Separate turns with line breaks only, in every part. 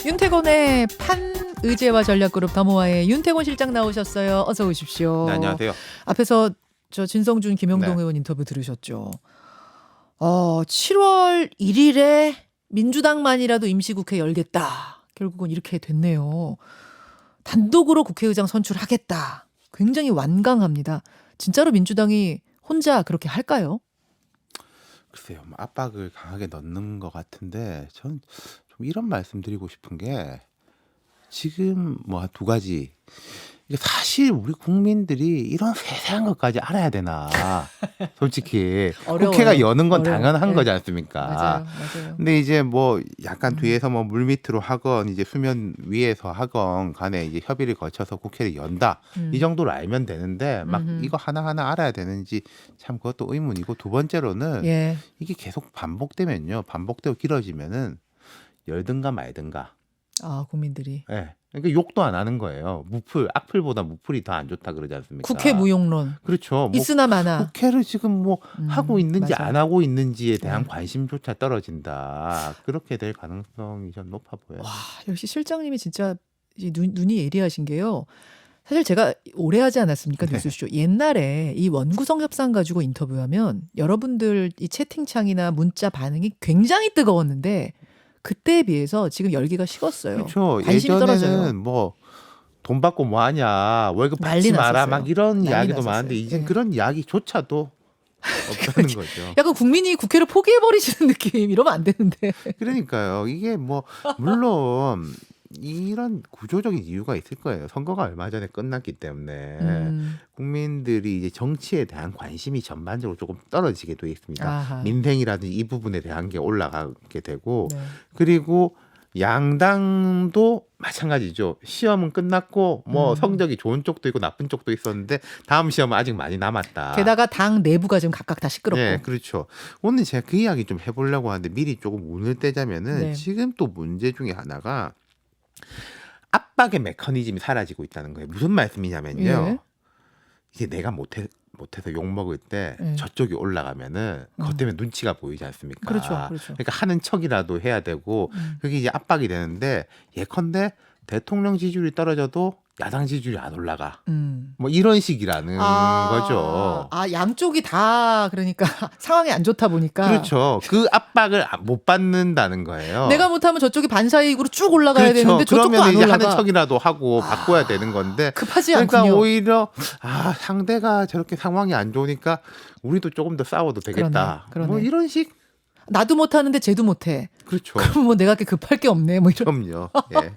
윤태곤의 판의제와 전략그룹 더모아의 윤태곤 실장 나오셨어요. 어서 오십시오.
네, 안녕하세요.
앞에서 저 진성준 김영동
네.
의원 인터뷰 들으셨죠. 7월 1일에 민주당만이라도 임시국회 열겠다. 결국은 이렇게 됐네요. 단독으로 국회의장 선출하겠다. 굉장히 완강합니다. 진짜로 민주당이 혼자 그렇게 할까요?
글쎄요, 뭐 압박을 강하게 넣는 것 같은데 전 좀 이런 말씀드리고 싶은 게 지금 뭐 두 가지. 이게 사실 우리 국민들이 이런 세세한 것까지 알아야 되나? 솔직히
어려워요.
국회가 여는 건
어려워요.
당연한
네.
거지 않습니까?
맞아요.
근데 이제 뭐 약간 뒤에서 뭐 물밑으로 하건 이제 수면 위에서 하건 간에 이제 협의를 거쳐서 국회를 연다. 이 정도로 알면 되는데 막 이거 하나하나 알아야 되는지 참 그것도 의문이고, 두 번째로는
예.
이게 계속 반복되면요. 반복되고 길어지면은 열든가 말든가.
국민들이.
예. 그러니까 욕도 안 하는 거예요. 악플보다 무플이 더 안 좋다 그러지 않습니까?
국회 무용론.
그렇죠. 뭐
있으나 마나.
국회를 지금 뭐 하고 있는지
맞아.
안 하고 있는지에 대한
네.
관심조차 떨어진다. 그렇게 될 가능성이 좀 높아 보여요.
와, 역시 실장님이 진짜 눈이 예리하신 게요. 사실 제가 오래 하지 않았습니까?
네.
뉴스쇼. 옛날에 이 원구성 협상 가지고 인터뷰하면 여러분들 이 채팅창이나 문자 반응이 굉장히 뜨거웠는데 그때에 비해서 지금 열기가 식었어요.
그렇죠.
관심이 떨어져요.
예전에는 뭐 돈 받고 뭐 하냐, 월급
난리
받지 마라,
났었어요.
막 이런
난리
이야기도
났었어요.
많은데 이젠
네.
그런 이야기조차도 없다는 거죠.
약간 국민이 국회를 포기해버리시는 느낌. 이러면 안 되는데.
그러니까요. 이게 뭐 물론 이런 구조적인 이유가 있을 거예요. 선거가 얼마 전에 끝났기 때문에 국민들이 이제 정치에 대한 관심이 전반적으로 조금 떨어지게 돼 있습니다.
아하.
민생이라든지 이 부분에 대한 게 올라가게 되고,
네.
그리고 양당도 마찬가지죠. 시험은 끝났고 뭐 성적이 좋은 쪽도 있고 나쁜 쪽도 있었는데 다음 시험은 아직 많이 남았다.
게다가 당 내부가 지금 각각 다 시끄럽고.
네, 그렇죠. 오늘 제가 그 이야기 좀 해보려고 하는데 미리 조금 운을 떼자면은
네.
지금 또 문제 중에 하나가 압박의 메커니즘이 사라지고 있다는 거예요. 무슨 말씀이냐면요.
예.
이게 내가 못해서 욕 먹을 때
예.
저쪽이 올라가면은 그것 때문에 눈치가 보이지 않습니까?
그렇죠.
그러니까 하는 척이라도 해야 되고 그게 이제 압박이 되는데, 예컨대 대통령 지지율이 떨어져도 야당 지지율이 안 올라가. 뭐 이런 식이라는 거죠.
양쪽이 다 그러니까 상황이 안 좋다 보니까.
그렇죠. 그 압박을 못 받는다는 거예요.
내가 못하면 저쪽이 반사이익으로 쭉 올라가야
그렇죠.
되는데 저쪽도
그러면
안
이제
올라가.
하는 척이라도 하고 바꿔야 되는 건데,
급하지
그러니까
않군요.
오히려 상대가 저렇게 상황이 안 좋으니까 우리도 조금 더 싸워도 되겠다.
그러네.
뭐 이런 식.
나도 못하는데 쟤도 못해.
그렇죠.
그럼 뭐 내가 그렇게 급할 게 없네. 뭐 이런.
그럼요. 예.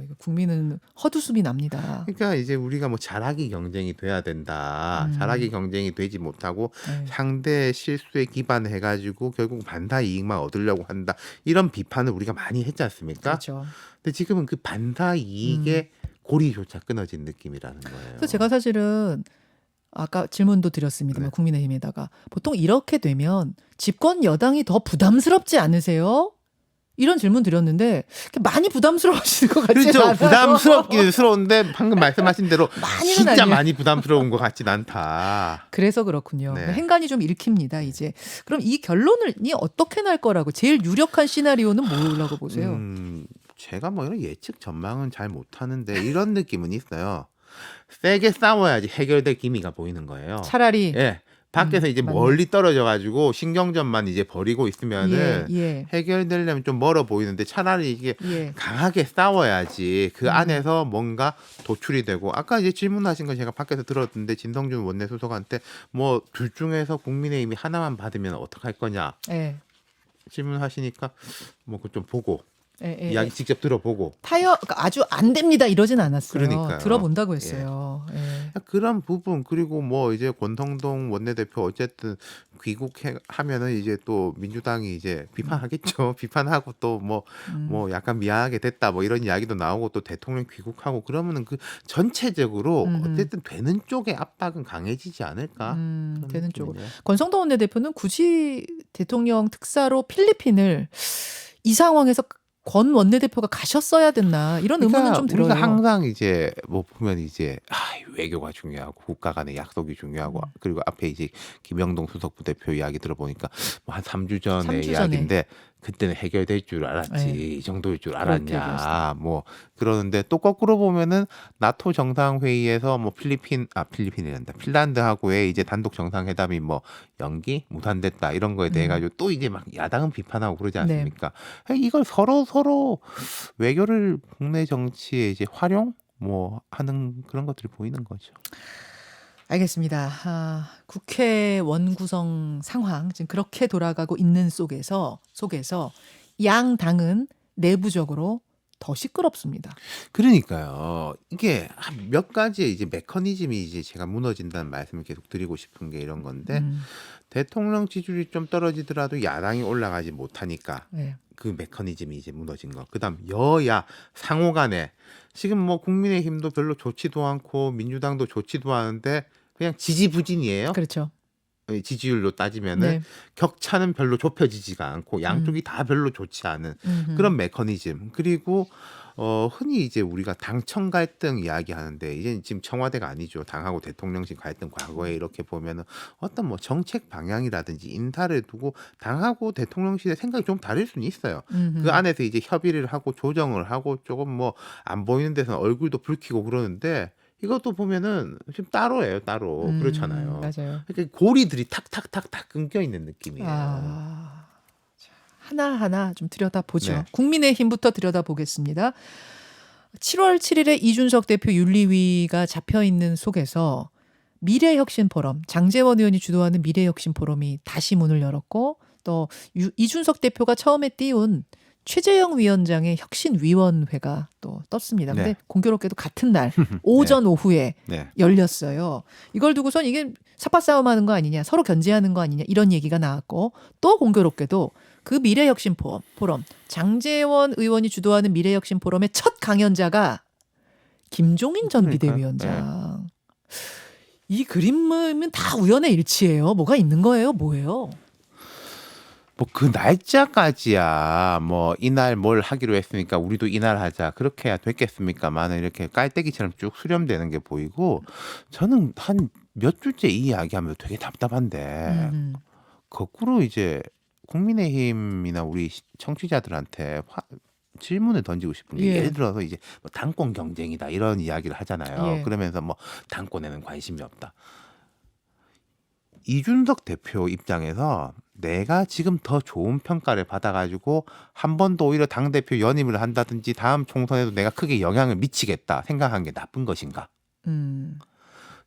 이거 국민은 헛웃음이 납니다.
그러니까 이제 우리가 뭐 잘하기 경쟁이 돼야 된다. 잘하기 경쟁이 되지 못하고
네.
상대의 실수에 기반해가지고 결국 반사 이익만 얻으려고 한다. 이런 비판을 우리가 많이 했지 않습니까?
그렇죠.
근데 지금은 그 반사 이익의 고리조차 끊어진 느낌이라는 거예요.
그래서 제가 사실은 아까 질문도 드렸습니다만
네.
국민의힘에다가 보통 이렇게 되면 집권 여당이 더 부담스럽지 않으세요? 이런 질문 드렸는데 많이 부담스러워하시는 것 같지
그렇죠.
않아요?
부담스럽기스러운데 방금 말씀하신 대로
많이는
진짜
아니에요.
많이 부담스러운 것 같진 않다.
그래서 그렇군요.
네.
행간이 좀 읽힙니다. 이제 그럼 이 결론이 어떻게 날 거라고 제일 유력한 시나리오는 뭐라고 보세요?
제가 뭐 이런 예측 전망은 잘 못하는데 이런 느낌은 있어요. 세게 싸워야지 해결될 기미가 보이는 거예요.
차라리
예. 밖에서 이제
맞네.
멀리 떨어져 가지고 신경전만 이제 벌이고 있으면은
예.
해결되려면 좀 멀어 보이는데, 차라리 이게
예.
강하게 싸워야지 그 안에서 뭔가 도출이 되고, 아까 이제 질문하신 거 제가 밖에서 들었는데 진성준 원내수석한테 뭐 둘 중에서 국민의힘이 하나만 받으면 어떡할 거냐
예.
질문하시니까 뭐 그 좀 보고
예.
이야기 직접 들어보고
그러니까 아주 안 됩니다 이러진 않았어요.
그러니까요.
들어본다고 했어요. 예.
그런 부분, 그리고 뭐 이제 권성동 원내대표 어쨌든 귀국하면은 이제 또 민주당이 이제 비판하겠죠. 비판하고 또 뭐 약간 미안하게 됐다 뭐 이런 이야기도 나오고, 또 대통령 귀국하고 그러면은 그 전체적으로 어쨌든 되는 쪽의 압박은 강해지지 않을까? 그런
되는 쪽으로.
느낌이네요.
권성동 원내대표는 굳이 대통령 특사로 필리핀을 이 상황에서 권 원내대표가 가셨어야 됐나 이런 의문은 좀 들어요.
우리가 항상 이제 뭐 보면 이제 외교가 중요하고 국가 간의 약속이 중요하고 그리고 앞에 이제 김영동 수석 부대표 이야기 들어보니까 뭐 한 3주 전의
3주 전에.
이야기인데 그때는 해결될 줄 알았지
네.
이 정도일 줄
그렇게 얘기했어요.
알았냐 뭐 그러는데 또 거꾸로 보면은 나토 정상회의에서 뭐 필리핀이란다 핀란드하고의 이제 단독 정상회담이 뭐 연기 무산됐다 이런 거에 대해 가지고 또 이제 막 야당은 비판하고 그러지
네.
않습니까? 이걸 서로 외교를 국내 정치에 이제 활용 뭐 하는 그런 것들이 보이는 거죠.
알겠습니다. 국회 원구성 상황 지금 그렇게 돌아가고 있는 속에서 양 당은 내부적으로 더 시끄럽습니다.
그러니까요. 이게 한 몇 가지의 이제 메커니즘이 이제 제가 무너진다는 말씀을 계속 드리고 싶은 게 이런 건데
음,
대통령 지지율이 좀 떨어지더라도 야당이 올라가지 못하니까
네.
그 메커니즘이 이제 무너진 거. 그다음 여야 상호 간에 지금 뭐 국민의힘도 별로 좋지도 않고 민주당도 좋지도 않은데 그냥 지지부진이에요.
그렇죠.
지지율로 따지면은
네.
격차는 별로 좁혀지지가 않고 양쪽이
음,
다 별로 좋지 않은
음흠.
그런 메커니즘. 그리고 흔히 이제 우리가 당청 갈등 이야기하는데 이제 지금 청와대가 아니죠. 당하고 대통령실 갈등 과거에 이렇게 보면은 어떤 뭐 정책 방향이라든지 인사를 두고 당하고 대통령실의 생각이 좀 다를 수는 있어요. 그
음흠.
안에서 이제 협의를 하고 조정을 하고 조금 뭐 안 보이는 데서는 얼굴도 붉히고 그러는데 이것도 보면은 지금 따로예요, 따로. 그렇잖아요.
맞아요.
그러니까 고리들이 탁탁탁탁 끊겨 있는 느낌이에요.
자, 하나하나 좀 들여다보죠.
네.
국민의힘부터 들여다보겠습니다. 7월 7일에 이준석 대표 윤리위가 잡혀 있는 속에서 미래혁신 포럼, 장제원 의원이 주도하는 미래혁신 포럼이 다시 문을 열었고 또 이준석 대표가 처음에 띄운 최재형 위원장의 혁신위원회가 또 떴습니다. 근데
네.
공교롭게도 같은 날 오전 오후에
네.
열렸어요. 이걸 두고선 이게 삽바 싸움하는 거 아니냐, 서로 견제하는 거 아니냐 이런 얘기가 나왔고 또 공교롭게도 그 미래혁신 포럼 장제원 의원이 주도하는 미래혁신 포럼의 첫 강연자가 김종인 전
그러니까요.
비대위원장. 이 그림은 다 우연의 일치예요. 뭐가 있는 거예요? 뭐예요?
뭐 그 날짜까지야 뭐 이날 뭘 하기로 했으니까 우리도 이날 하자 그렇게 해야 됐겠습니까만은 이렇게 깔때기처럼 쭉 수렴되는 게 보이고 저는 한 몇 주째 이 이야기하면 되게 답답한데 거꾸로 이제 국민의힘이나 우리 청취자들한테 질문을 던지고 싶은 게
예.
예를 들어서 이제 뭐 당권 경쟁이다 이런 이야기를 하잖아요.
예.
그러면서 뭐 당권에는 관심이 없다. 이준석 대표 입장에서 내가 지금 더 좋은 평가를 받아가지고 한 번 더 오히려 당대표 연임을 한다든지 다음 총선에도 내가 크게 영향을 미치겠다 생각한 게 나쁜 것인가?
음.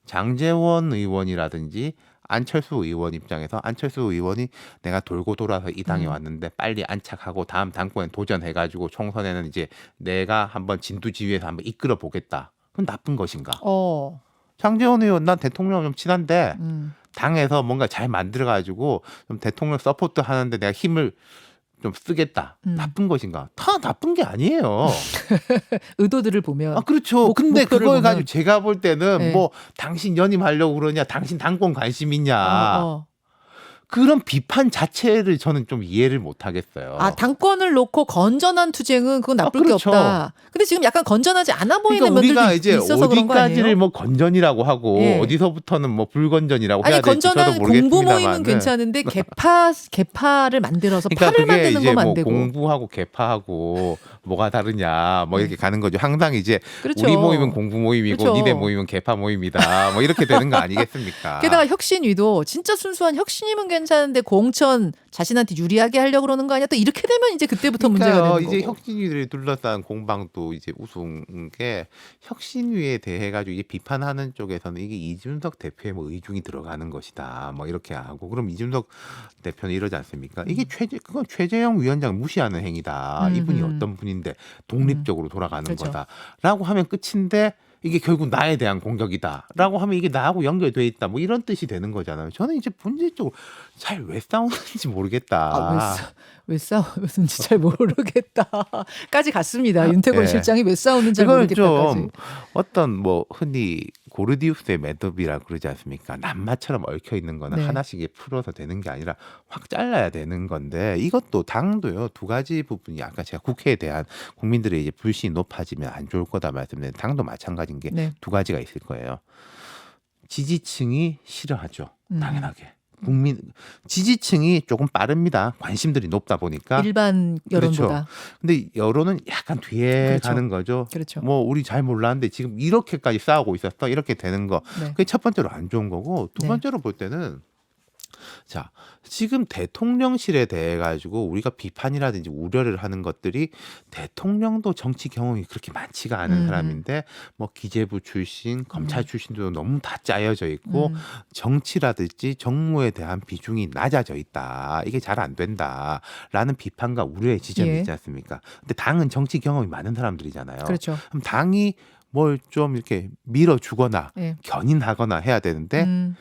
장제원 의원이라든지 안철수 의원 입장에서 안철수 의원이 내가 돌고 돌아서 이 당에 왔는데 빨리 안착하고 다음 당권에 도전해가지고 총선에는 이제 내가 한번 진두지휘해서 한번 이끌어 보겠다. 그건 나쁜 것인가? 장제원 의원 난 대통령 좀 친한데 당에서 뭔가 잘 만들어가지고 좀 대통령 서포트 하는데 내가 힘을 좀 쓰겠다. 나쁜 것인가? 다 나쁜 게 아니에요.
의도들을 보면.
그렇죠. 근데
목표를
그걸
보면.
가지고 제가 볼 때는
네.
뭐 당신 연임하려고 그러냐, 당신 당권 관심 있냐.
어.
그런 비판 자체를 저는 좀 이해를 못 하겠어요.
당권을 놓고 건전한 투쟁은 그건 나쁠 게
그렇죠.
없다. 근데 지금 약간 건전하지 않아 보이는
그러니까 우리가
면들도
이제
있어서 그런 거 아니에요?
어디까지를 뭐 건전이라고 하고
예.
어디서부터는 뭐 불건전이라고
아니
해야 될지 저도
건전한 공부 모임은
모르겠습니다만은.
괜찮은데 개파를 만들어서
그러니까
팔을
그게
만드는
이제
건 안
뭐
되고.
공부하고 개파하고 뭐가 다르냐 뭐 이렇게 가는 거죠. 항상 이제
그렇죠.
우리 모임은 공부 모임이고
그렇죠.
니네 모임은 개파 모임이다. 뭐 이렇게 되는 거 아니겠습니까?
게다가 혁신위도 진짜 순수한 혁신이면 괜찮은데 공천 자신한테 유리하게 하려고 그러는 거 아니야? 또 이렇게 되면 이제 그때부터 문제가
그러니까요.
되는
이제
거고.
혁신위들이 둘러싼 공방도 이제 우스운 게 혁신위에 대해 가지고 이제 비판하는 쪽에서는 이게 이준석 대표의 뭐 의중이 들어가는 것이다. 뭐 이렇게 하고 그럼 이준석 대표는 이러지 않습니까? 이게 그건 최재형 위원장 무시하는 행위다. 이분이 어떤 분인데 독립적으로 돌아가는
그렇죠.
거다라고 하면 끝인데 이게 결국 나에 대한 공격이다라고 하면 이게 나하고 연결돼 있다. 뭐 이런 뜻이 되는 거잖아요. 저는 이제 본질적으로 잘 왜 싸우는지 모르겠다.
왜 싸우는지 잘 모르겠다까지 갔습니다. 윤태권
예.
실장이 왜 싸우는지 잘
그걸
모르겠다까지.
좀 어떤 뭐 흔히 고르디우스의 매듭이라고 그러지 않습니까? 낱마처럼 얽혀 있는 거는
네.
하나씩 풀어서 되는 게 아니라 확 잘라야 되는 건데 이것도 당도요. 두 가지 부분이 아까 제가 국회에 대한 국민들의 이제 불신이 높아지면 안 좋을 거다 말씀드렸는데 당도 마찬가지인 게 두
네.
가지가 있을 거예요. 지지층이 싫어하죠. 당연하게. 국민 지지층이 조금 빠릅니다. 관심들이 높다 보니까.
일반 여론보다.
그렇죠. 근데 여론은 약간 뒤에
그렇죠.
가는 거죠.
그렇죠.
뭐 우리 잘 몰랐는데 지금 이렇게까지 싸우고 있었어. 이렇게 되는 거.
네.
그게 첫 번째로 안 좋은 거고 두
네.
번째로 볼 때는 자, 지금 대통령실에 대해 가지고 우리가 비판이라든지 우려를 하는 것들이 대통령도 정치 경험이 그렇게 많지가 않은 사람인데 뭐 기재부 출신, 검찰 출신도 너무 다 짜여져 있고 정치라든지 정무에 대한 비중이 낮아져 있다. 이게 잘 안 된다라는 비판과 우려의 지점이
예.
있지 않습니까? 근데 당은 정치 경험이 많은 사람들이잖아요.
그렇죠.
그럼 당이 뭘 좀 이렇게 밀어주거나
예.
견인하거나 해야 되는데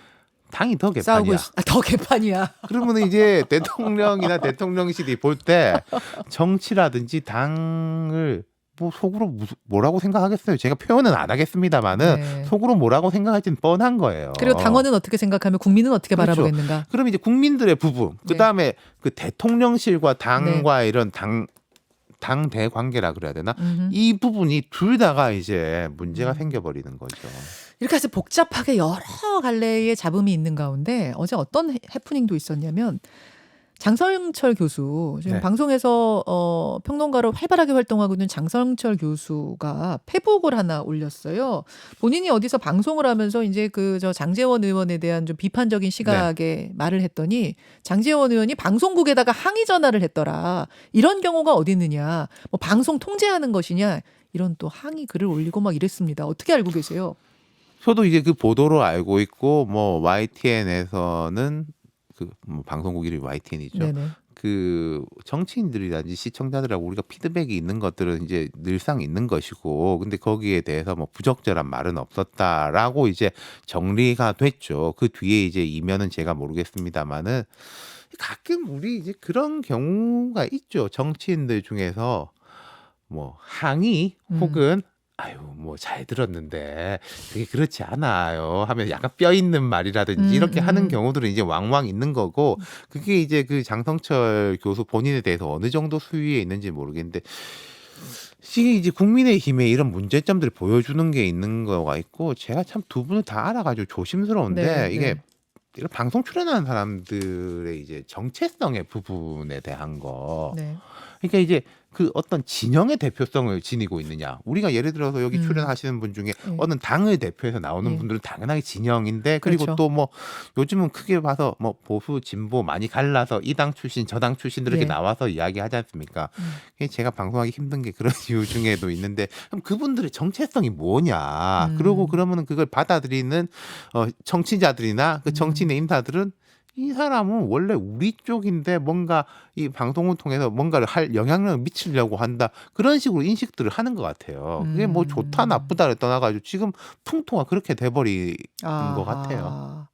당이 더
싸우고
개판이야.
더 개판이야.
그러면 이제 대통령이나 대통령실이 볼 때 정치라든지 당을 뭐 속으로 뭐라고 생각하겠어요. 제가 표현은 안 하겠습니다만은
네.
속으로 뭐라고 생각할지는 뻔한 거예요.
그리고 당원은 어떻게 생각하면 국민은 어떻게
그렇죠.
바라보겠는가?
그럼 이제 국민들의 부분,
네.
그 다음에 그 대통령실과 당과 이런 당대 관계라 그래야 되나? 이 부분이 둘 다가 이제 문제가 생겨버리는 거죠.
이렇게 해서 복잡하게 여러 갈래의 잡음이 있는 가운데 어제 어떤 해프닝도 있었냐면 장성철 교수 지금
네.
방송에서 평론가로 활발하게 활동하고 있는 장성철 교수가 페북을 하나 올렸어요. 본인이 어디서 방송을 하면서 이제 그 저 장제원 의원에 대한 좀 비판적인 시각에 말을 했더니 장제원 의원이 방송국에다가 항의 전화를 했더라. 이런 경우가 어디 있느냐? 뭐 방송 통제하는 것이냐? 이런 또 항의 글을 올리고 막 이랬습니다. 어떻게 알고 계세요?
저도 이제 그 보도로 알고 있고 뭐 YTN에서는 그 뭐 방송국 이름이 YTN이죠.
네네.
그 정치인들이라든지 시청자들하고 우리가 피드백이 있는 것들은 이제 늘상 있는 것이고, 근데 거기에 대해서 뭐 부적절한 말은 없었다라고 이제 정리가 됐죠. 그 뒤에 이제 이면은 제가 모르겠습니다만은 가끔 우리 이제 그런 경우가 있죠. 정치인들 중에서 뭐 항의 혹은 아유 뭐 잘 들었는데 그게 그렇지 않아요 하면 약간 뼈 있는 말이라든지 이렇게 하는 경우들은 이제 왕왕 있는 거고, 그게 이제 그 장성철 교수 본인에 대해서 어느 정도 수위에 있는지 모르겠는데 이게 이제 국민의힘에 이런 문제점들을 보여주는 게 있는 거가 있고, 제가 참 두 분을 다 알아가지고 조심스러운데
네,
이게
네.
이런 방송 출연하는 사람들의 이제 정체성의 부분에 대한 거.
네.
그러니까 이제 그 어떤 진영의 대표성을 지니고 있느냐. 우리가 예를 들어서 여기 출연하시는 분 중에 어느 당을 대표해서 나오는
예.
분들은 당연하게 진영인데, 그리고
그렇죠.
또 뭐 요즘은 크게 봐서 뭐 보수 진보 많이 갈라서 이 당 출신 저 당 출신들 이렇게
예.
나와서 이야기하지 않습니까? 그게 제가 방송하기 힘든 게 그런 이유 중에도 있는데, 그럼 그분들의 정체성이 뭐냐. 그리고 그러면은 그걸 받아들이는 청취자들이나 그 정치인의 인사들은 이 사람은 원래 우리 쪽인데 뭔가 이 방송을 통해서 뭔가를 할 영향력을 미치려고 한다, 그런 식으로 인식들을 하는 것 같아요. 그게 뭐 좋다 나쁘다를 떠나가지고 지금 풍토가 그렇게 돼버린 것 같아요.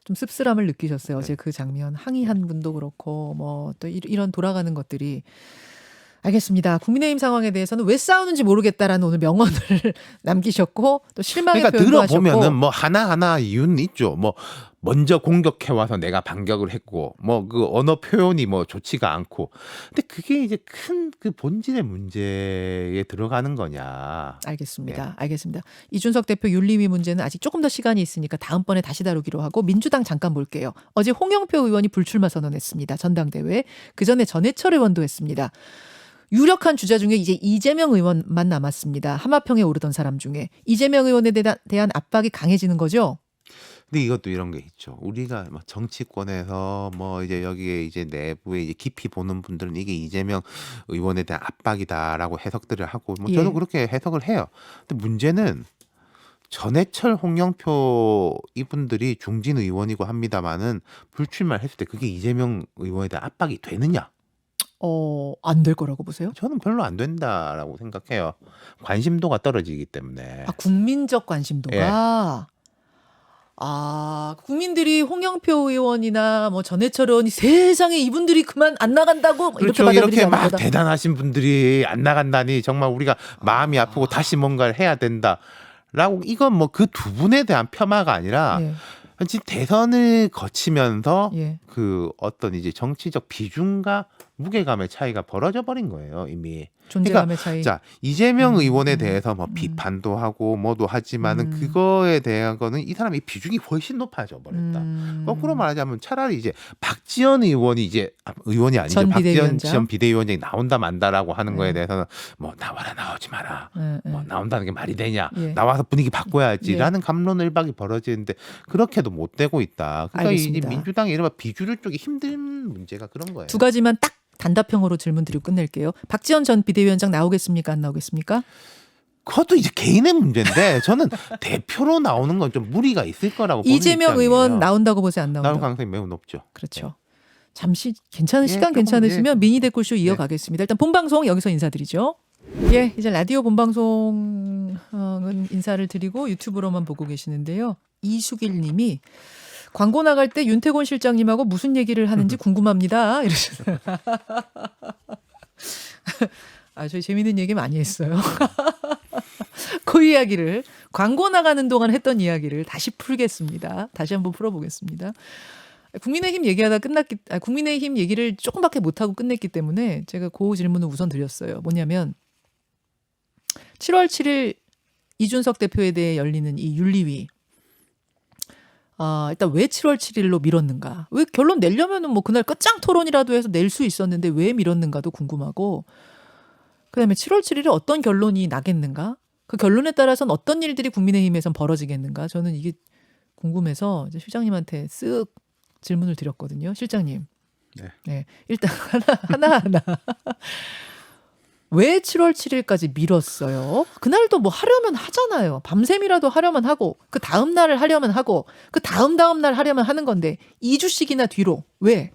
좀 씁쓸함을 느끼셨어요. 어제 그 장면 항의한 분도 그렇고 뭐 또 이런 돌아가는 것들이. 알겠습니다. 국민의힘 상황에 대해서는 왜 싸우는지 모르겠다라는 오늘 명언을 남기셨고 또 실망의
그러니까
표현도 하셨고.
들어보면은 뭐 하나하나 이유는 있죠. 뭐 먼저 공격해 와서 내가 반격을 했고 뭐 그 언어 표현이 뭐 좋지가 않고, 근데 그게 이제 큰 그 본질의 문제에 들어가는 거냐.
알겠습니다. 알겠습니다. 이준석 대표 윤리위 문제는 아직 조금 더 시간이 있으니까 다음번에 다시 다루기로 하고, 민주당 잠깐 볼게요. 어제 홍영표 의원이 불출마 선언했습니다. 전당대회. 그전에 전해철 의원도 했습니다. 유력한 주자 중에 이제 이재명 의원만 남았습니다. 하마평에 오르던 사람 중에. 이재명 의원에 대한 압박이 강해지는 거죠?
근데 이것도 이런 게 있죠. 우리가 막 정치권에서 뭐 이제 여기에 이제 내부에 이제 깊이 보는 분들은 이게 이재명 의원에 대한 압박이다라고 해석들을 하고, 뭐 저도
예.
그렇게 해석을 해요. 근데 문제는 전해철, 홍영표 이분들이 중진 의원이고 합니다만은 불출마를 했을 때 그게 이재명 의원에 대한 압박이 되느냐?
안 될 거라고 보세요?
저는 별로 안 된다라고 생각해요. 관심도가 떨어지기 때문에.
국민적 관심도가. 국민들이 홍영표 의원이나 뭐 전해철 의원이 세상에 이분들이 그만 안 나간다고 이렇게
그렇죠.
받아들이지
이렇게 막
않는 거다.
대단하신 분들이 안 나간다니 정말 우리가 마음이 아프고 다시 뭔가를 해야 된다라고, 이건 뭐 그 두 분에 대한 폄하가 아니라
예.
지금 대선을 거치면서
예.
그 어떤 이제 정치적 비중과 무게감의 차이가 벌어져 버린 거예요, 이미.
존재감의 차이.
자, 이재명
음,
의원에 대해서 뭐
음.
비판도 하고 뭐도 하지만은 그거에 대한 거는 이 사람의 비중이 훨씬 높아져 버렸다. 거꾸로 말하자면 차라리 이제 박지원 의원이 이제 의원이 아니죠.
전
박지원
비대위원장.
전 비대위원장이 나온다 만다라고 하는 거에
네.
대해서는 뭐 나와라 나오지 마라.
예, 예.
뭐 나온다는 게 말이 되냐?
예.
나와서 분위기 바꿔야지라는
예.
갑론을박이 벌어지는데 그렇게도 못 되고 있다. 그러니까 이
알겠습니다.
민주당이 이른바 비주류 쪽이 힘든 문제가 그런 거예요.
두 가지만 딱 단답형으로 질문 드리고 끝낼게요. 박지원 전 비대위원장 나오겠습니까? 안 나오겠습니까?
그것도 이제 개인의 문제인데 저는 대표로 나오는 건 좀 무리가 있을 거라고 보는
이재명
입장이에요.
의원 나온다고 보세요? 안
나올
나온다고?
가능성이 매우 높죠.
그렇죠. 잠시 괜찮은
예,
시간
조금,
괜찮으시면 미니 댓글쇼 이어가겠습니다. 일단 본방송 여기서 인사드리죠. 예, 이제 라디오 본방송은 인사를 드리고 유튜브로만 보고 계시는데요. 이수길 님이 광고 나갈 때 윤태곤 실장님하고 무슨 얘기를 하는지 궁금합니다. 이러셨어요. 아, 저희 재밌는 얘기 많이 했어요. 그 이야기를 광고 나가는 동안 했던 이야기를 다시 풀겠습니다. 다시 한번 풀어보겠습니다. 국민의힘 얘기하다 국민의힘 얘기를 조금밖에 못하고 끝냈기 때문에 제가 그 질문을 우선 드렸어요. 뭐냐면 7월 7일 이준석 대표에 대해 열리는 이 윤리위. 일단 왜 7월 7일로 미뤘는가? 왜 결론 내려면은 뭐 그날 끝장 토론이라도 해서 낼 수 있었는데 왜 미뤘는가도 궁금하고, 그다음에 7월 7일에 어떤 결론이 나겠는가? 그 결론에 따라서는 어떤 일들이 국민의힘에선 벌어지겠는가? 저는 이게 궁금해서 이제 실장님한테 쓱 질문을 드렸거든요. 실장님. 네. 일단 하나. 왜 7월 7일까지 미뤘어요? 그날도 뭐 하려면 하잖아요. 밤샘이라도 하려면 하고, 그 다음 날을 하려면 하고, 그 다음 날 하려면 하는 건데 2주씩이나 뒤로 왜?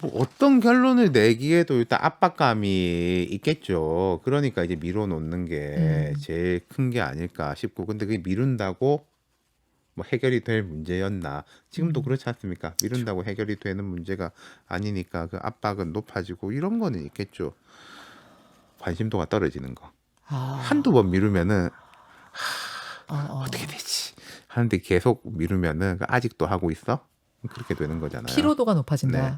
뭐 어떤 결론을 내기에도 일단 압박감이 있겠죠. 그러니까 이제 미뤄놓는 게 제일 큰 게 아닐까 싶고, 근데 그게 미룬다고 뭐 해결이 될 문제였나? 지금도 그렇지 않습니까? 미룬다고 해결이 되는 문제가 아니니까 그 압박은 높아지고 이런 거는 있겠죠. 관심도가 떨어지는 거. 한두 번 미루면은 어떻게 되지? 하는데 계속 미루면은 아직도 하고 있어? 그렇게 되는 거잖아요.
피로도가 높아진다.
네.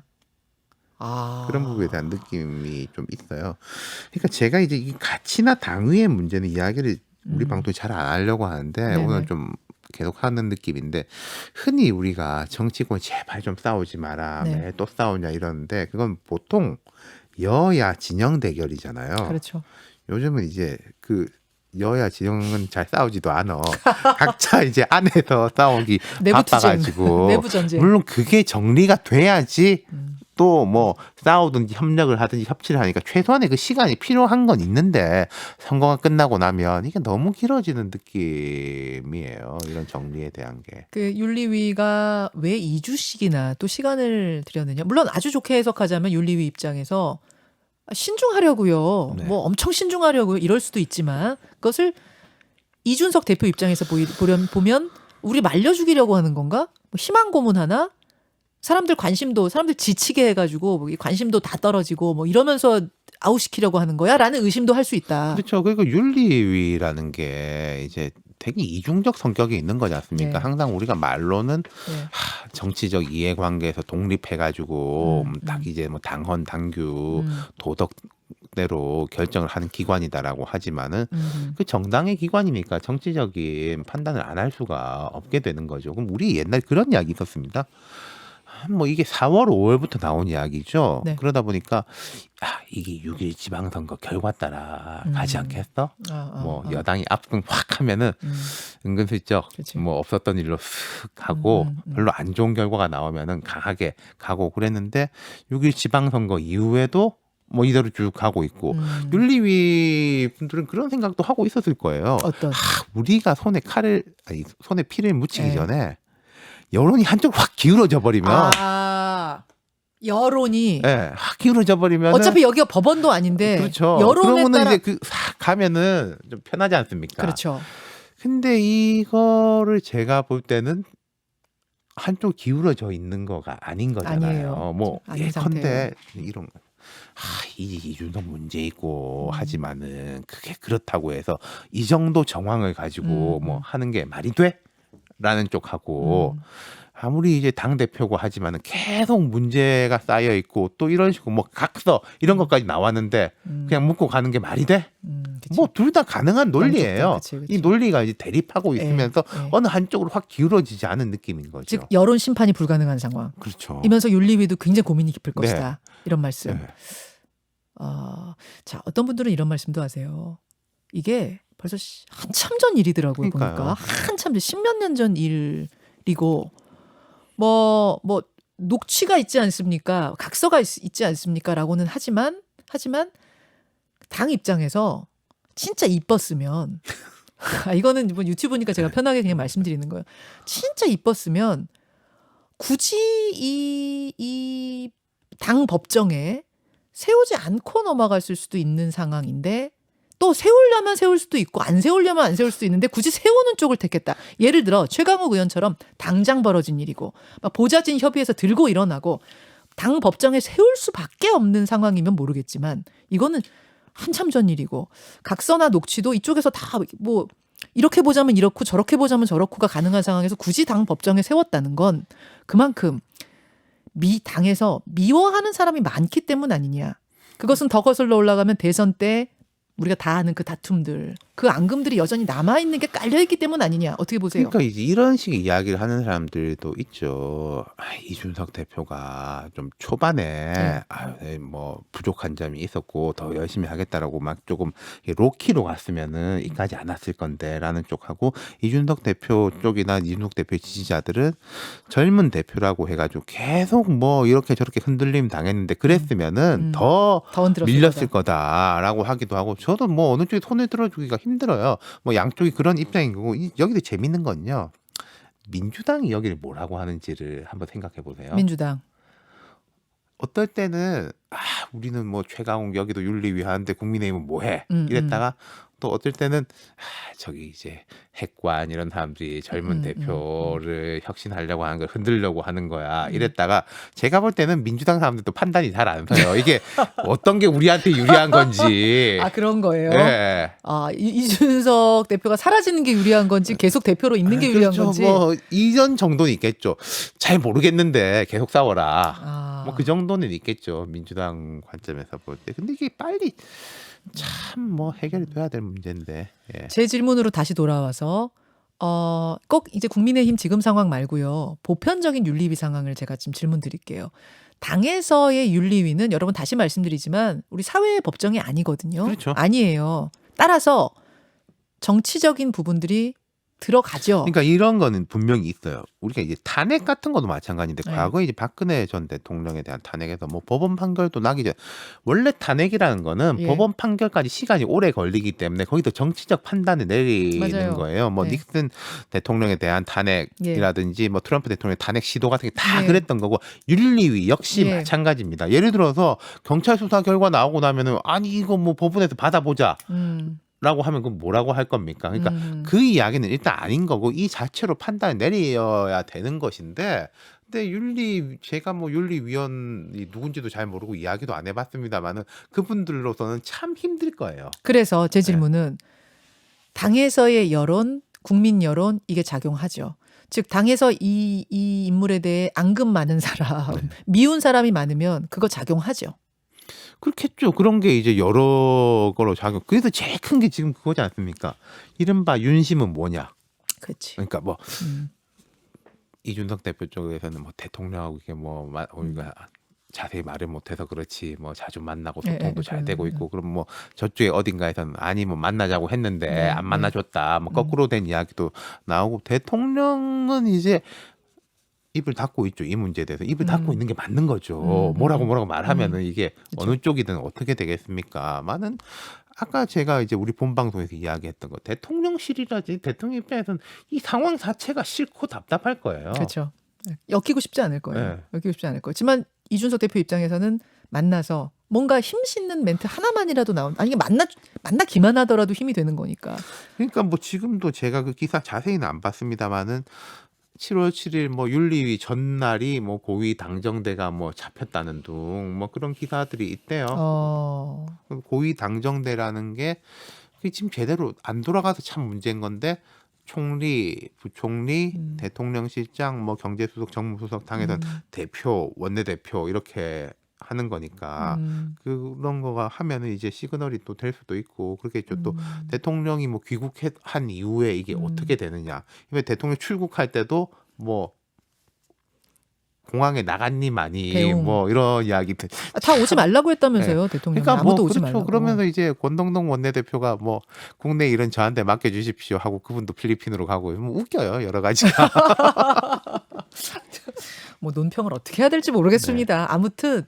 그런 부분에 대한 느낌이 좀 있어요. 그러니까 제가 이제 이 가치나 당위의 문제는 이야기를 우리 방송에 잘 안 하려고 하는데
네네.
오늘 좀 계속 하는 느낌인데, 흔히 우리가 정치권 제발 좀 싸우지 마라,
네.
왜 또 싸우냐 이러는데 그건 보통 여야 진영 대결이잖아요.
그렇죠.
요즘은 이제 그 여야 진영은 잘 싸우지도 않아. 각자 이제 안에서 싸우기
내부 투쟁,
바빠가지고.
내부 전쟁.
물론 그게 정리가 돼야지 또 뭐 싸우든지 협력을 하든지 협치를 하니까 최소한의 그 시간이 필요한 건 있는데, 선거가 끝나고 나면 이게 너무 길어지는 느낌이에요. 이런 정리에 대한 게.
그 윤리위가 왜 2주씩이나 또 시간을 들였느냐. 물론 아주 좋게 해석하자면 윤리위 입장에서 신중하려고요.
네.
뭐 엄청 신중하려고요. 이럴 수도 있지만 그것을 이준석 대표 입장에서 보면 우리 말려 죽이려고 하는 건가? 뭐 희망 고문하나? 사람들 지치게 해가지고 뭐 관심도 다 떨어지고 뭐 이러면서 아웃시키려고 하는 거야라는 의심도 할 수 있다.
그렇죠. 그리고 윤리위라는 게 이제 되게 이중적 성격이 있는 거지 않습니까?
네.
항상 우리가 말로는
네.
정치적 이해관계에서 독립해가지고 딱 이제 뭐 당헌 당규 도덕대로 결정을 하는 기관이다라고 하지만은 그 정당의 기관이니까 정치적인 판단을 안 할 수가 없게 되는 거죠. 그럼 우리 옛날 그런 이야기 있었습니다. 뭐 이게 4월, 5월부터 나온 이야기죠.
네.
그러다 보니까 이게 6일 지방선거 결과 따라 가지 않겠어? 뭐 여당이 압승 확 하면은 은근슬쩍
그치.
뭐 없었던 일로 쓱 하고 별로 안 좋은 결과가 나오면은 강하게 가고 그랬는데, 6일 지방선거 이후에도 뭐 이대로 쭉 가고 있고, 윤리위 분들은 그런 생각도 하고 있었을 거예요.
어떤?
우리가 손에 피를 묻히기
네.
전에 여론이 한쪽 확 기울어져 버리면,
여론이
확 기울어져 버리면
어차피 여기가 법원도 아닌데
그렇죠.
여론에
그러면은
따라
이제 싹 가면은 좀 편하지 않습니까?
그렇죠.
근데 이거를 제가 볼 때는 한쪽 기울어져 있는 거가 아닌 거잖아요.
아니에요.
뭐
아닌
예컨대 이런 이준석 문제 있고 하지만은 그게 그렇다고 해서 이 정도 정황을 가지고 뭐 하는 게 말이 돼? 라는 쪽하고
음.
아무리 이제 당 대표고 하지만은 계속 문제가 쌓여 있고 또 이런 식으로 뭐 각서 이런 것까지 나왔는데 그냥 묻고 가는 게 말이 돼?
그치.
뭐 둘 다 가능한
양쪽 다,
논리예요.
그치, 그치.
이 논리가 이제 대립하고
예,
있으면서
예.
어느 한쪽으로 확 기울어지지 않은 느낌인 거죠.
즉 여론 심판이 불가능한 상황.
그렇죠.
이면서 윤리위도 굉장히 고민이 깊을
네.
것이다. 이런 말씀.
네.
자, 어떤 분들은 이런 말씀도 하세요. 이게 벌써 한참 전 일이더라고요.
그러니까요.
보니까 한참 전, 십몇 년 전 일이고 뭐 녹취가 있지 않습니까? 각서가 있지 않습니까?라고는 하지만 당 입장에서 진짜 이뻤으면 이거는 뭐 유튜브니까 제가 편하게 그냥 말씀드리는 거예요. 진짜 이뻤으면 굳이 이 당 법정에 세우지 않고 넘어갔을 수도 있는 상황인데 또 세우려면 세울 수도 있고 안 세우려면 안 세울 수도 있는데 굳이 세우는 쪽을 택했다. 예를 들어 최강욱 의원처럼 당장 벌어진 일이고 막 보좌진 협의해서 들고 일어나고 당 법정에 세울 수밖에 없는 상황이면 모르겠지만 이거는 한참 전 일이고 각서나 녹취도 이쪽에서 다 뭐 이렇게 보자면 이렇고 저렇게 보자면 저렇고가 가능한 상황에서 굳이 당 법정에 세웠다는 건 그만큼 당에서 미워하는 사람이 많기 때문 아니냐. 그것은 더 거슬러 올라가면 대선 때 우리가 다 아는 그 다툼들, 그 앙금들이 여전히 남아있는 게 깔려있기 때문 아니냐. 어떻게 보세요?
그러니까 이제 이런 식의 이야기를 하는 사람들도 있죠. 이준석 대표가 좀 초반에 뭐 부족한 점이 있었고 더 열심히 하겠다라고 막 조금 로키로 갔으면은 이까지 안 왔을 건데라는 쪽하고 이준석 대표 쪽이나 이준석 대표의 지지자들은 젊은 대표라고 해가지고 계속 뭐 이렇게 저렇게 흔들림 당했는데 그랬으면은 더
흔들었을
밀렸을
거다.
거다라고 하기도 하고 저도 뭐 어느 쪽에 손을 들어주기가 힘들어요. 뭐 양쪽이 그런 입장인 거고 여기서 재밌는 건요. 민주당이 여기를 뭐라고 하는지를 한번 생각해 보세요.
민주당.
어떨 때는 우리는 뭐 최강욱 여기도 윤리위 하는데 국민의힘은 뭐해
음.
이랬다가 또 어떨 때는 저기 이제 핵관 이런 사람들이 젊은 대표를 혁신하려고 하는 걸 흔들려고 하는 거야 이랬다가 제가 볼 때는 민주당 사람들도 판단이 잘 안 서요. 이게 어떤 게 우리한테 유리한 건지.
아 그런 거예요.
네.
이준석 대표가 사라지는 게 유리한 건지 계속 대표로 있는 게 유리한
그렇죠.
건지.
뭐 이전 정도는 있겠죠. 잘 모르겠는데 계속 싸워라. 뭐 그 정도는 있겠죠. 민주당 관점에서 볼 때. 근데 이게 빨리 참 뭐 해결이 돼야 될 문제인데. 예.
제 질문으로 다시 돌아와서 꼭 이제 국민의힘 지금 상황 말고요. 보편적인 윤리위 상황을 제가 지금 질문 드릴게요. 당에서의 윤리위는 여러분 다시 말씀드리지만 우리 사회의 법정이 아니거든요.
그렇죠.
아니에요. 따라서 정치적인 부분들이 들어가죠.
그러니까 이런 거는 분명히 있어요. 우리가 이제 탄핵 같은 것도 마찬가지인데
네.
과거에 이제 박근혜 전 대통령에 대한 탄핵에서 뭐 법원 판결도 나기 전에 원래 탄핵이라는 거는
예.
법원 판결까지 시간이 오래 걸리기 때문에 거기도 정치적 판단을 내리는
맞아요.
거예요. 뭐
네.
닉슨 대통령에 대한 탄핵이라든지 뭐 트럼프 대통령의 탄핵 시도 같은 게 다
예.
그랬던 거고 윤리위 역시
예.
마찬가지입니다. 예를 들어서 경찰 수사 결과 나오고 나면은 아니 이거 뭐 법원에서 받아보자. 라고 하면 그럼 뭐라고 할 겁니까? 그러니까 그 이야기는 일단 아닌 거고 이 자체로 판단을 내려야 되는 것인데 근데 제가 뭐 윤리위원이 누군지도 잘 모르고 이야기도 안 해봤습니다만은 그분들로서는 참 힘들 거예요.
그래서 제 질문은 당에서의 여론, 국민 여론 이게 작용하죠. 즉 당에서 이 인물에 대해 앙금 많은 사람, 미운 사람이 많으면 그거 작용하죠.
그렇겠죠. 그런 게 이제 여러 거로 작용. 그래서 제일 큰 게 지금 그거지 않습니까? 이른바 윤심은 뭐냐?
그렇지.
그러니까 뭐 이준석 대표 쪽에서는 뭐 대통령하고 이게 뭐 우리가 자세히 말을 못해서 그렇지 뭐 자주 만나고 소통도 잘 되고 있고 그럼 뭐 저쪽에 어딘가에서는 아니 뭐 만나자고 했는데 안 만나줬다 뭐 거꾸로 된 이야기도 나오고 대통령은 이제 입을 닫고 있죠. 이 문제에 대해서 입을 닫고 있는 게 맞는 거죠. 뭐라고 말하면은 이게 어느 쪽이든 어떻게 되겠습니까? 많은 아까 제가 이제 우리 본 방송에서 이야기했던 거 대통령실이라지 대통령 입장에서는 이 상황 자체가 싫고 답답할 거예요.
그렇죠. 엮이고 싶지 않을 거예요.
네.
엮이고 싶지 않을 거예요. 하지만 이준석 대표 입장에서는 만나서 뭔가 힘 싣는 멘트 하나만이라도 아니 만나기만 하더라도 힘이 되는 거니까.
그러니까 뭐 지금도 제가 그 기사 자세히는 안 봤습니다만은 7월 7일 뭐 윤리위 전날이 뭐 고위 당정대가 뭐 잡혔다는 둥 뭐 그런 기사들이 있대요. 고위 당정대라는 게 그게 지금 제대로 안 돌아가서 참 문제인 건데 총리, 부총리,
음.
대통령실장, 뭐 경제수석, 정무수석, 당에선 대표, 원내대표 이렇게 하는 거니까 그런 거가 하면은 이제 시그널이 또 될 수도 있고 그렇겠죠. 또 대통령이 뭐 귀국한 이후에 이게 어떻게 되느냐. 이번 대통령 출국할 때도 뭐 공항에 나갔니 마니
배웅.
뭐 이런 이야기들.
다 오지 말라고 했다면서요, 대통령이.
그러니까 뭐
아무도 오지
그렇죠.
말라고.
그러면서 이제 권동동 원내대표가 뭐 국내 일은 저한테 맡겨주십시오 하고 그분도 필리핀으로 가고 뭐 웃겨요 여러 가지가.
뭐 논평을 어떻게 해야 될지 모르겠습니다.
네.
아무튼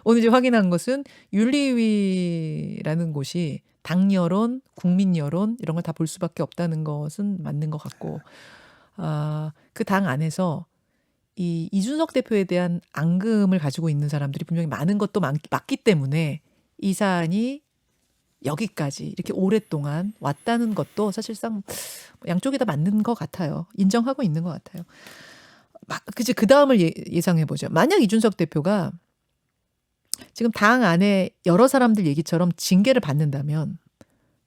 오늘 이제 확인한 것은 윤리위라는 곳이 당 여론, 국민 여론 이런 걸 다 볼 수밖에 없다는 것은 맞는 것 같고, 그 당 안에서 이 이준석 대표에 대한 앙금을 가지고 있는 사람들이 분명히 많은 것도 맞기 때문에 이 사안이 여기까지 이렇게 오랫동안 왔다는 것도 사실상 양쪽이 다 맞는 것 같아요. 인정하고 있는 것 같아요. 그치, 그 다음을 예상해 보죠. 만약 이준석 대표가 지금 당 안에 여러 사람들 얘기처럼 징계를 받는다면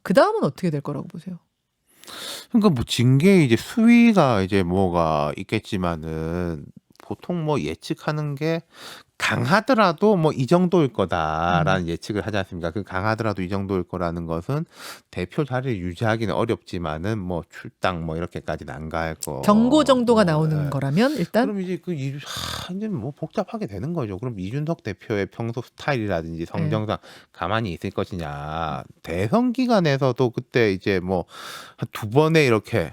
그 다음은 어떻게 될 거라고 보세요?
그러니까 뭐 징계 이제 수위가 이제 뭐가 있겠지만은 보통 뭐 예측하는 게 강하더라도 뭐 이 정도일 거다라는 예측을 하지 않습니까? 그 강하더라도 이 정도일 거라는 것은 대표 자리를 유지하기는 어렵지만은 뭐 출당 뭐 이렇게까지는 안 갈 거.
경고 정도가 나오는
예.
거라면 일단
그럼 이제 이제 뭐 복잡하게 되는 거죠. 그럼 이준석 대표의 평소 스타일이라든지 성정상 가만히 있을 것이냐. 대선 기간에서도 그때 이제 뭐 한 두 번에 이렇게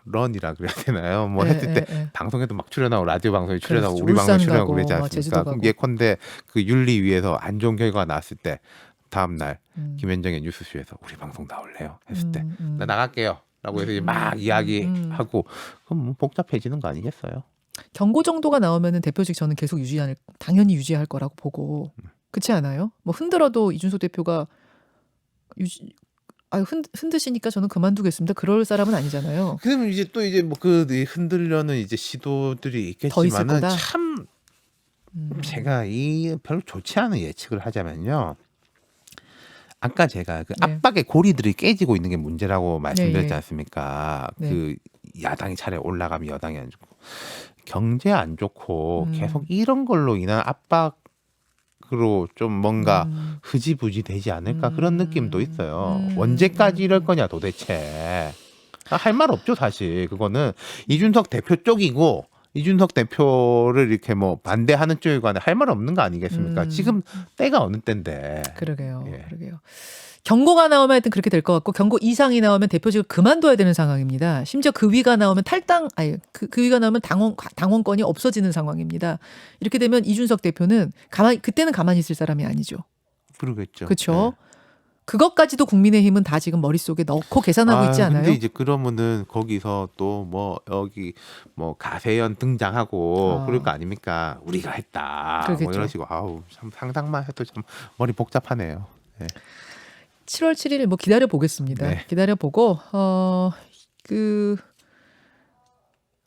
런이라 그래야 되나요? 뭐 했을 때 방송에도 막 출연하고 라디오 방송에 출연하고
그렇죠.
우리 방송에
울산
출연하고
가고,
그러지
막 제주도
않습니까? 그럼
가고.
예컨대 그 윤리위에서 안 좋은 결과가 나왔을 때 다음 날 김현정의 뉴스쇼에서 우리 방송 나올래요? 했을 때 나 나갈게요. 라고 해서 이제 막 이야기하고 그럼 뭐 복잡해지는 거 아니겠어요?
경고 정도가 나오면은 대표직 저는 계속 당연히 유지할 거라고 보고, 그렇지 않아요? 뭐 흔들어도 이준석 대표가 흔드시니까 저는 그만두겠습니다. 그럴 사람은 아니잖아요.
그러면 이제 또 이제 뭐 그 흔들려는 이제 시도들이
더 있을
있겠지만은
거다?
참 제가 이 별로 좋지 않은 예측을 하자면요. 아까 제가 그
네.
압박의 고리들이 깨지고 있는 게 문제라고 말씀드렸지
예.
않습니까?
네.
그 야당이 차례 올라가면 여당이 안 좋고 경제 안 좋고 계속 이런 걸로 인한 압박으로 좀 뭔가 흐지부지 되지 않을까 그런 느낌도 있어요. 언제까지 이럴 거냐 도대체. 할 말 없죠 사실. 그거는 이준석 대표 쪽이고 이준석 대표를 이렇게 뭐 반대하는 쪽이고 할 말 없는 거 아니겠습니까? 지금 때가 어느 때인데.
그러게요.
예.
그러게요. 경고가 나오면 하여튼 그렇게 될 것 같고, 경고 이상이 나오면 대표직을 그만둬야 되는 상황입니다. 심지어 그 위가 나오면 그 위가 나오면 당원권이 없어지는 상황입니다. 이렇게 되면 이준석 대표는 그때는 가만히 있을 사람이 아니죠.
그러겠죠.
그렇죠. 그것까지도 국민의힘은 다 지금 머릿속에 넣고 계산하고 있지 않아요?
근데 이제 그러면은 거기서 또 뭐 여기 뭐 가세연 등장하고 그럴 거 아닙니까? 우리가 했다.
그러겠죠.
뭐 이런 식으로 참 상상만 해도 참 머리 복잡하네요. 네.
7월 7일 뭐 기다려 보겠습니다.
네.
기다려 보고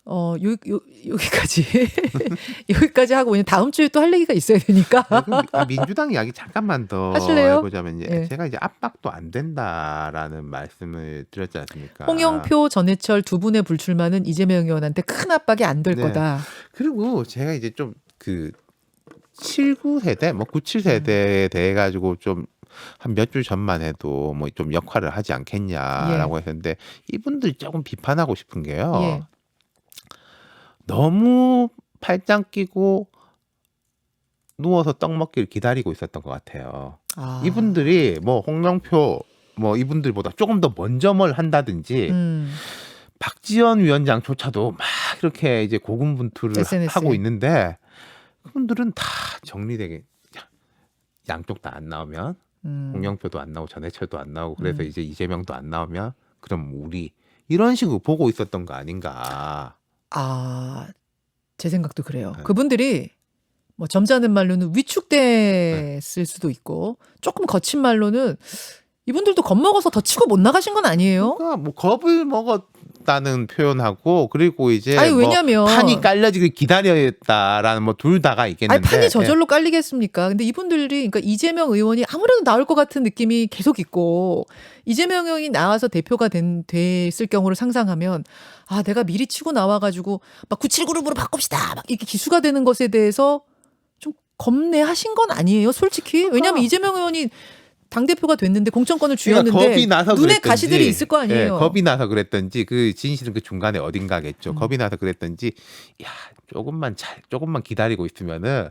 여기까지 여기까지 하고 그냥 다음 주에 또 할 얘기가 있어야 되니까.
민주당 이야기 잠깐만 더
하실래요?
해보자면 이제
네.
제가 이제 압박도 안 된다라는 말씀을 드렸지 않습니까?
홍영표, 전해철 두 분의 불출마는 이재명 의원한테 큰 압박이 안 될
네.
거다.
그리고 제가 이제 좀 그 79세대, 뭐 97세대에 대해 가지고 좀 한 몇 주 전만 해도 뭐 좀 역할을 하지 않겠냐라고 했는데 이분들 조금 비판하고 싶은 게요.
예.
너무 팔짱 끼고 누워서 떡 먹기를 기다리고 있었던 것 같아요. 이분들이 뭐 홍영표 뭐 이분들보다 조금 더 먼저 뭘 한다든지 박지원 위원장조차도 막 이렇게 이제 고군분투를
SNS에.
하고 있는데 그분들은 다 정리되게 양쪽 다 안 나오면 홍영표도 안 나오고 전해철도 안 나오고 그래서 이제 이재명도 안 나오면 그럼 우리 이런 식으로 보고 있었던 거 아닌가.
제 생각도 그래요. 그분들이 뭐 점잖은 말로는 위축됐을 수도 있고, 조금 거친 말로는 이분들도 겁먹어서 더 치고 못 나가신 건 아니에요?
그러니까 뭐 겁을 먹어 없다는 표현하고 그리고 이제
아니
뭐
왜냐면
판이 깔려지길 기다렸다라는 뭐 둘 다가
아니
있겠는데
판이 저절로 깔리겠습니까? 근데 이분들이 그러니까 이재명 의원이 아무래도 나올 것 같은 느낌이 계속 있고 이재명 의원이 나와서 대표가 됐을 경우를 상상하면 아 내가 미리 치고 나와가지고 막 97그룹으로 바꿉시다 막 이렇게 기수가 되는 것에 대해서 좀 겁내하신 건 아니에요, 솔직히. 왜냐하면 이재명 의원이 당 대표가 됐는데 공천권을
그러니까
쥐었는데
겁이 나서
눈에
그랬던지,
가시들이 있을 거
예,
아니에요.
겁이 나서 그랬던지 그 진실은 그 중간에 어딘가겠죠. 겁이 나서 그랬던지 야 조금만 기다리고 있으면은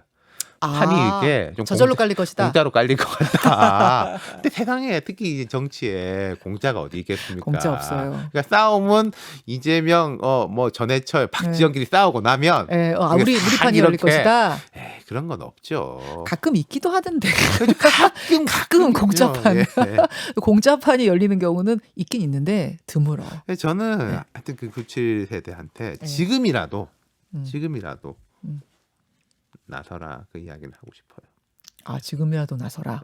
판이 이렇게 좀
저절로 깔릴 것이다.
공짜로 깔릴 것 같다. 근데 세상에 특히 이제 정치에 공짜가 어디 있겠습니까?
공짜 없어요.
그러니까 싸움은 이재명 뭐 전해철 박지원끼리 싸우고 나면
예, 우리 판이 열릴
이렇게
것이다.
에이, 그런 건 없죠.
가끔 있기도 하던데.
가끔
공짜판.
예, 예.
공짜판이 열리는 경우는 있긴 있는데 드물어.
저는
네.
하여튼 그 97 세대한테
네.
지금이라도
음.
나서라 그 이야기를 하고 싶어요.
아 지금이라도 나서라.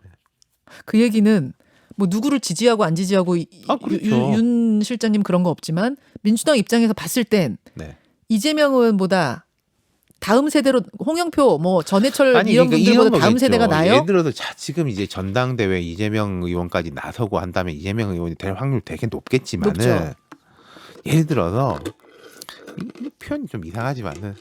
그 얘기는 뭐 누구를 지지하고 안 지지하고
그렇죠.
윤 실장님 그런 거 없지만 민주당 입장에서 봤을 땐
네.
이재명 의원보다 다음 세대로 홍영표 뭐 전해철 이런
그러니까
분들보다
이런
다음
거겠죠.
세대가 나요?
예를 들어서 지금 이제 전당대회 이재명 의원까지 나서고 한다면 이재명 의원이 될 확률 되게 높겠지만은
높죠.
예를 들어서 이 표현이 좀 이상하지만은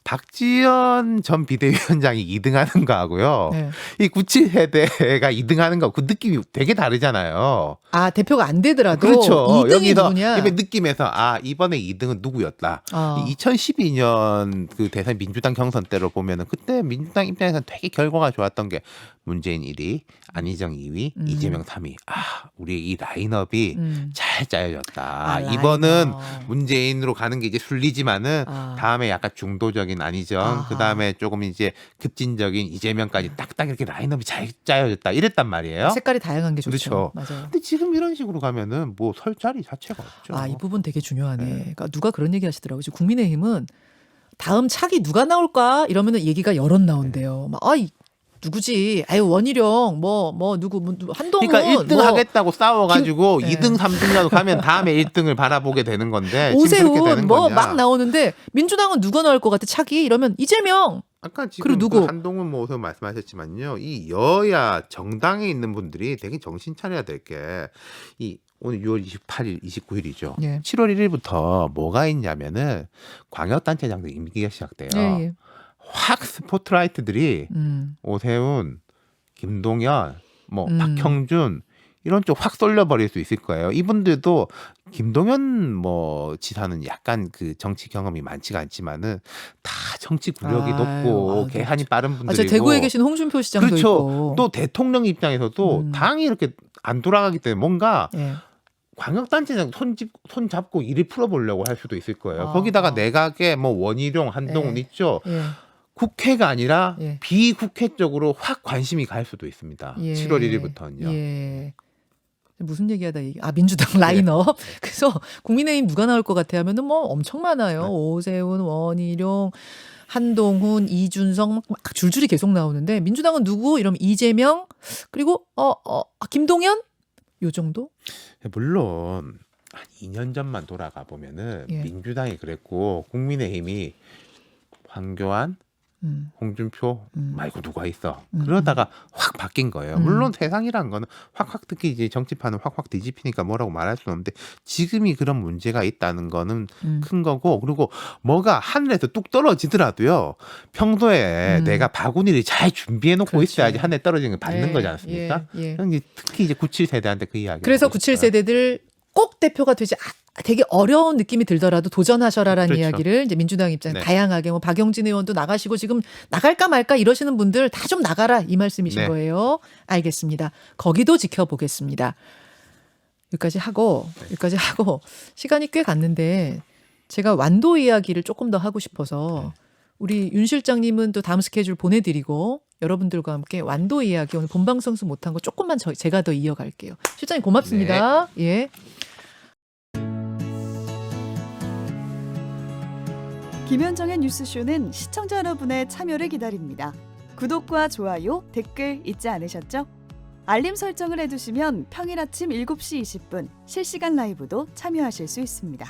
박지원 전 비대위원장이 2등하는 거하고요.
네.
이 97 세대가 2등하는 거 그 느낌이 되게 다르잖아요.
아 대표가 안 되더라도
그렇죠.
2등이
여기서
누구냐?
느낌에서 이번에 2등은 누구였다. 2012년 그 대선 민주당 경선 때로 보면은 그때 민주당 입장에서는 되게 결과가 좋았던 게 문재인 1위, 안희정 2위, 이재명 3위. 우리 이 라인업이 잘 짜여졌다. 이번은
라인업.
문재인으로 가는 게 이제 순리지만은 다음에 약간 중도적인 안희정, 그 다음에 조금 이제 급진적인 이재명까지 딱딱 이렇게 라인업이 잘 짜여졌다. 이랬단 말이에요.
색깔이 다양한 게 좋죠.
그렇죠.
맞아요.
근데 지금 이런 식으로 가면은 뭐 설 자리 자체가 없죠.
이 부분 되게 중요하네.
네.
그러니까 누가 그런 얘기 하시더라고요. 지금 국민의힘은 다음 차기 누가 나올까 이러면은 얘기가 여럿 나온대요. 막 누구지? 원희룡 누구 한동훈
그러니까 1등 하겠다고 싸워가지고
네.
2등, 3등이라도 가면 다음에 1등을 바라보게 되는 건데 지금 그렇게
오세훈
되는 거냐?
막 나오는데 민주당은 누가 나올 것 같아? 차기 이러면 이재명.
아까 지금
그리고 누구?
한동훈 뭐 오세훈 말씀하셨지만요. 이 여야 정당에 있는 분들이 되게 정신 차려야 될 게 오늘 6월 28일, 29일이죠.
예.
7월 1일부터 뭐가 있냐면은 광역단체장들 임기가 시작돼요.
예.
확 스포트라이트들이 오세훈, 김동연, 박형준 이런 쪽 확 쏠려버릴 수 있을 거예요. 이분들도 김동연 지사는 약간 그 정치 경험이 많지가 않지만은 다 정치 구력이 높고 개한이 빠른 분들이고.
대구에 계신 홍준표 시장도
그렇죠.
있고.
또 대통령 입장에서도 당이 이렇게 안 돌아가기 때문에 뭔가
예.
광역단체장 손 잡고 일을 풀어보려고 할 수도 있을 거예요. 거기다가 내각에 원희룡, 한동훈 있죠.
예.
국회가 아니라
예.
비국회 쪽으로 확 관심이 갈 수도 있습니다.
예.
7월 1일부터는요.
예. 무슨 얘기하다 민주당 라인업. 그래서 국민의힘 누가 나올 것 같아 하면은 엄청 많아요. 오세훈, 원희룡, 한동훈, 이준석 막 줄줄이 계속 나오는데 민주당은 누구? 이러면 이재명 그리고 김동연 요 정도?
물론 한 2년 전만 돌아가 보면은 민주당이 그랬고 국민의힘이 황교안, 홍준표 말고 누가 있어. 그러다가 확 바뀐 거예요. 물론 세상이란 거는 확 특히 이제 정치판은 확 뒤집히니까 뭐라고 말할 수는 없는데 지금이 그런 문제가 있다는 거는 큰 거고 그리고 뭐가 하늘에서 뚝 떨어지더라도요. 평소에 내가 바구니를 잘 준비해 놓고
그렇지.
있어야지 하늘에 떨어지는 걸 받는 거지 않습니까?
예.
특히 이제 97 세대한테 그 이야기.
그래서 97 세대들 꼭 대표가 되지 되게 어려운 느낌이 들더라도 도전하셔라라는
그렇죠.
이야기를 이제 민주당 입장에
네.
다양하게 박영진 의원도 나가시고 지금 나갈까 말까 이러시는 분들 다 좀 나가라 이 말씀이신
네.
거예요. 알겠습니다. 거기도 지켜보겠습니다. 여기까지 하고 시간이 꽤 갔는데 제가 완도 이야기를 조금 더 하고 싶어서 우리 윤 실장님은 또 다음 스케줄 보내드리고 여러분들과 함께 완도 이야기 오늘 본방송수 못한 거 조금만 제가 더 이어갈게요. 실장님 고맙습니다. 예.
김현정의 뉴스쇼는 시청자 여러분의 참여를 기다립니다. 구독과 좋아요, 댓글 잊지 않으셨죠? 알림 설정을 해두시면 평일 아침 7시 20분 실시간 라이브도 참여하실 수 있습니다.